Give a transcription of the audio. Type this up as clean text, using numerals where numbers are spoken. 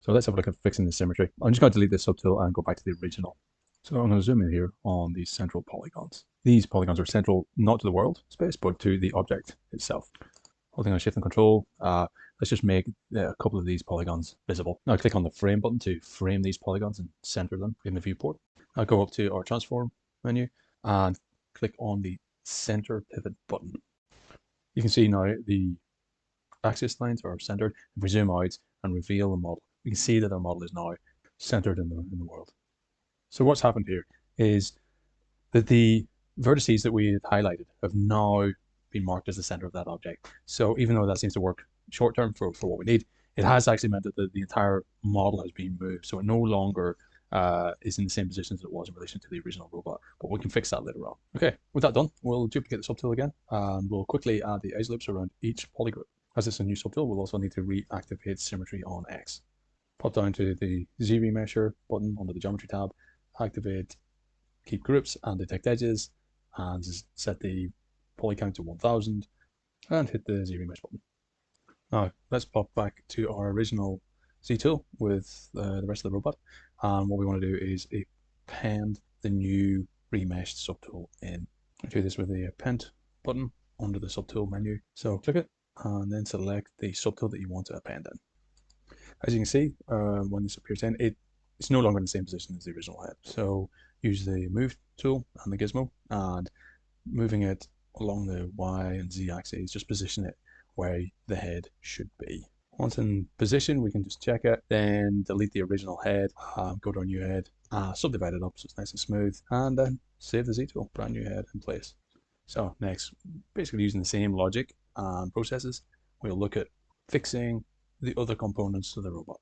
So let's have a look at fixing the symmetry. I'm just going to delete this subtool and go back to the original. So I'm going to zoom in here on these central polygons. These polygons are central not to the world space, but to the object itself. Holding on Shift and Control, let's just make a couple of these polygons visible. Now click on the Frame button to frame these polygons and center them in the viewport. I'll go up to our Transform menu and click on the Center Pivot button. You can see now the axis lines are centered. If we zoom out and reveal the model, we can see that our model is now centered in the world. So what's happened here is that the vertices that we had highlighted have now been marked as the center of that object. So even though that seems to work short term for what we need, it has actually meant that the entire model has been moved. So it no longer is in the same position as it was in relation to the original robot, but we can fix that later on. Okay, with that done, we'll duplicate the subtool again, and we'll quickly add the edge loops around each polygroup. As it's a new subtool, we'll also need to reactivate symmetry on X. Pop down to the ZRemesh button under the Geometry tab, activate Keep Groups and Detect Edges, and set the poly count to 1000, and hit the ZRemesh button. Now, let's pop back to our original Z tool with the rest of the robot, and what we want to do is append the new remeshed subtool in. I do this with the append button under the subtool menu. So click it, and then select the subtool that you want to append in. As you can see, when this appears in, it's no longer in the same position as the original head. So use the Move tool and the gizmo, and moving it along the Y and Z axes, just position it where the head should be. Once in position, we can just check it, then delete the original head, go to our new head, subdivide it up so it's nice and smooth, and then save the Z tool, brand new head in place. So next, basically using the same logic and processes, we'll look at fixing the other components of the robot.